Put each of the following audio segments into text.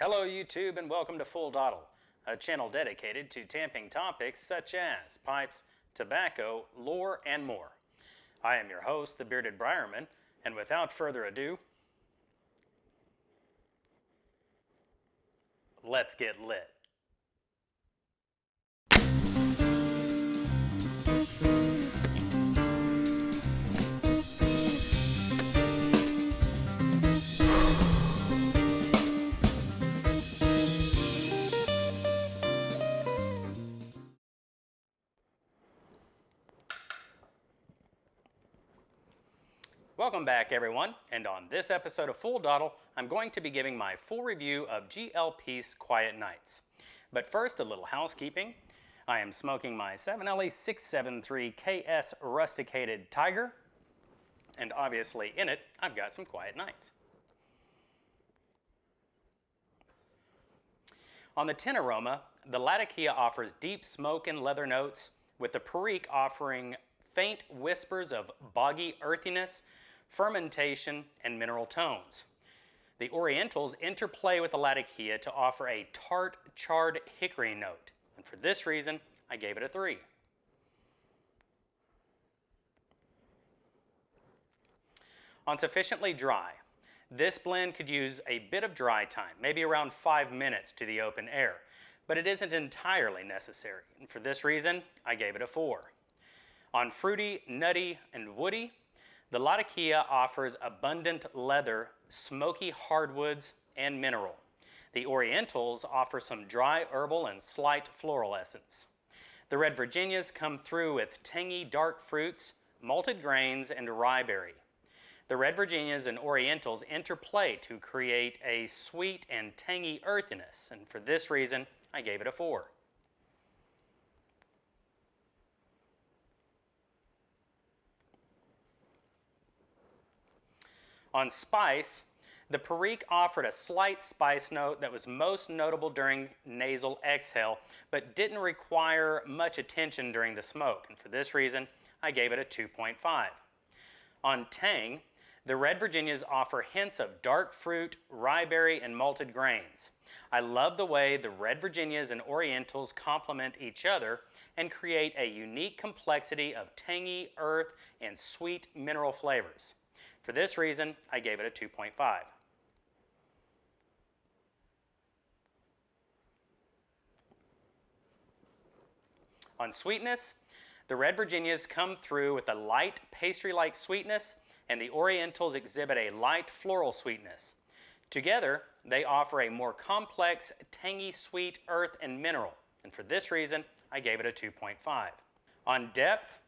Hello YouTube and welcome to Full Dottle, a channel dedicated to tamping topics such as pipes, tobacco, lore, and more. I am your host, the Bearded Briarman, and without further ado, let's get lit. Welcome back everyone, and on this episode of Full Dottle, I'm going to be giving my full review of GL Pease Quiet nights. But first, a little housekeeping. I am smoking my 7LE673KS Rusticated Tiger, and obviously in it, I've got some quiet nights. On the tin aroma, the Latakia offers deep smoke and leather notes, with the Perique offering faint whispers of boggy earthiness, fermentation, and mineral tones. The Orientals interplay with the Latakia to offer a tart, charred hickory note, and for this reason, I gave it a 3. On sufficiently dry, this blend could use a bit of dry time, maybe around 5 minutes to the open air, but it isn't entirely necessary, and for this reason, I gave it a 4. On fruity, nutty, and woody, the Latakia offers abundant leather, smoky hardwoods, and mineral. The Orientals offer some dry herbal and slight floral essence. The Red Virginias come through with tangy dark fruits, malted grains, and rye berry. The Red Virginias and Orientals interplay to create a sweet and tangy earthiness, and for this reason, I gave it a 4. On spice, the Perique offered a slight spice note that was most notable during nasal exhale, but didn't require much attention during the smoke, and for this reason, I gave it a 2.5. On tang, the Red Virginias offer hints of dark fruit, rye berry, and malted grains. I love the way the Red Virginias and Orientals complement each other and create a unique complexity of tangy, earth, and sweet mineral flavors. For this reason, I gave it a 2.5. On sweetness, the Red Virginias come through with a light pastry-like sweetness, and the Orientals exhibit a light floral sweetness. Together, they offer a more complex, tangy sweet earth and mineral, and for this reason, I gave it a 2.5. On depth,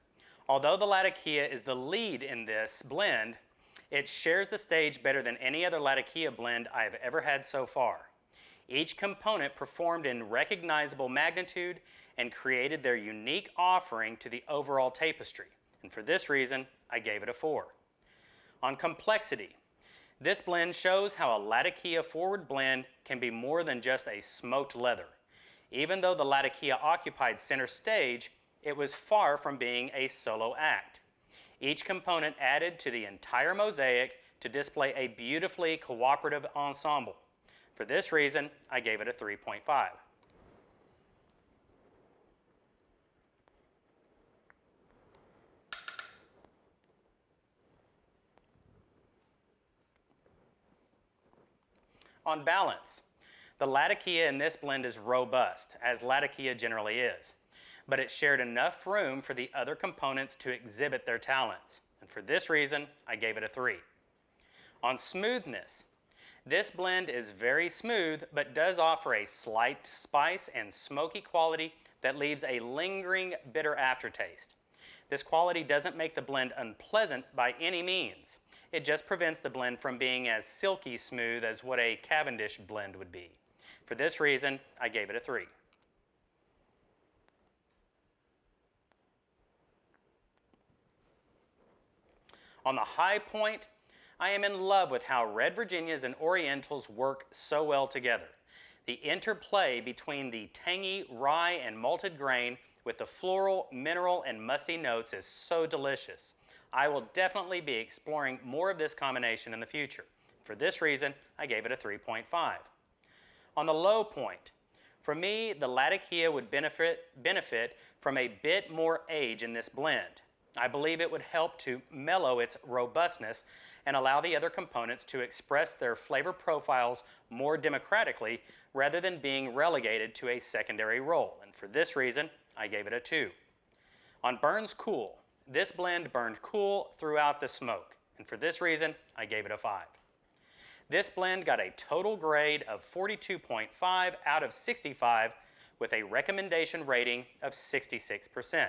although the Latakia is the lead in this blend, it shares the stage better than any other Latakia blend I have ever had so far. Each component performed in recognizable magnitude and created their unique offering to the overall tapestry, and for this reason, I gave it a 4. On complexity, this blend shows how a Latakia forward blend can be more than just a smoked leather. Even though the Latakia occupied center stage, it was far from being a solo act. Each component added to the entire mosaic to display a beautifully cooperative ensemble. For this reason, I gave it a 3.5. On balance, the Latakia in this blend is robust, as Latakia generally is, but it shared enough room for the other components to exhibit their talents, and for this reason, I gave it a 3. On smoothness, this blend is very smooth, but does offer a slight spice and smoky quality that leaves a lingering bitter aftertaste. This quality doesn't make the blend unpleasant by any means. It just prevents the blend from being as silky smooth as what a Cavendish blend would be. For this reason, I gave it a 3. On the high point, I am in love with how Red Virginias and Orientals work so well together. The interplay between the tangy rye and malted grain with the floral, mineral, and musty notes is so delicious. I will definitely be exploring more of this combination in the future. For this reason, I gave it a 3.5. On the low point, for me, the Latakia would benefit from a bit more age in this blend. I believe it would help to mellow its robustness and allow the other components to express their flavor profiles more democratically rather than being relegated to a secondary role. And for this reason, I gave it a 2. On burns cool, this blend burned cool throughout the smoke. And for this reason, I gave it a 5. This blend got a total grade of 42.5 out of 65 with a recommendation rating of 66%.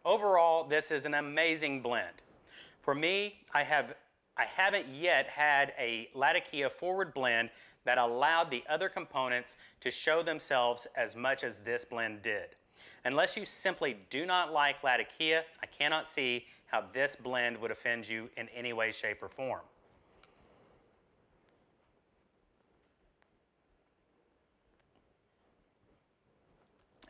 Overall, this is an amazing blend. For me, I haven't yet had a Latakia forward blend that allowed the other components to show themselves as much as this blend did. Unless you simply do not like Latakia, I cannot see how this blend would offend you in any way, shape, or form.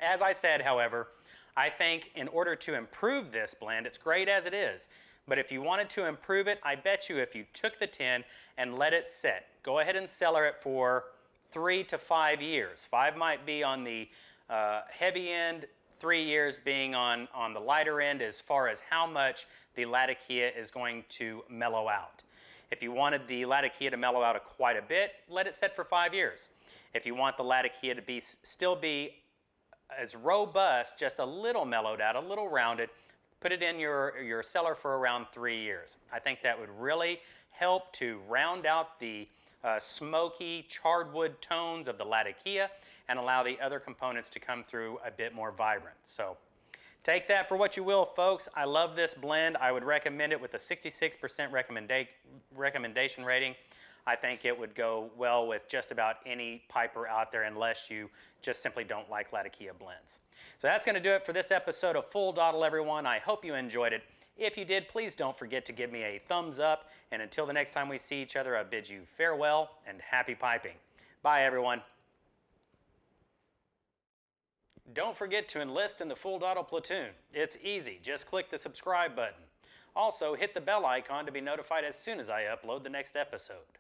As I said, however, I think in order to improve this blend, it's great as it is, but if you wanted to improve it, I bet you if you took the tin and let it sit, go ahead and cellar it for 3 to 5 years. 5 might be on the heavy end, 3 years being on the lighter end as far as how much the Latakia is going to mellow out. If you wanted the Latakia to mellow out quite a bit, let it sit for 5 years. If you want the Latakia to still be as robust, just a little mellowed out, a little rounded, put it in your cellar for around 3 years. I think that would really help to round out the smoky charred wood tones of the Latakia and allow the other components to come through a bit more vibrant. So take that for what you will, folks. I love this blend. I would recommend it with a 66% recommendation rating. I think it would go well with just about any piper out there unless you just simply don't like Latakia blends. So that's going to do it for this episode of Full Dottle, everyone. I hope you enjoyed it. If you did, please don't forget to give me a thumbs up. And until the next time we see each other, I bid you farewell and happy piping. Bye, everyone. Don't forget to enlist in the Full Dottle platoon. It's easy. Just click the subscribe button. Also, hit the bell icon to be notified as soon as I upload the next episode.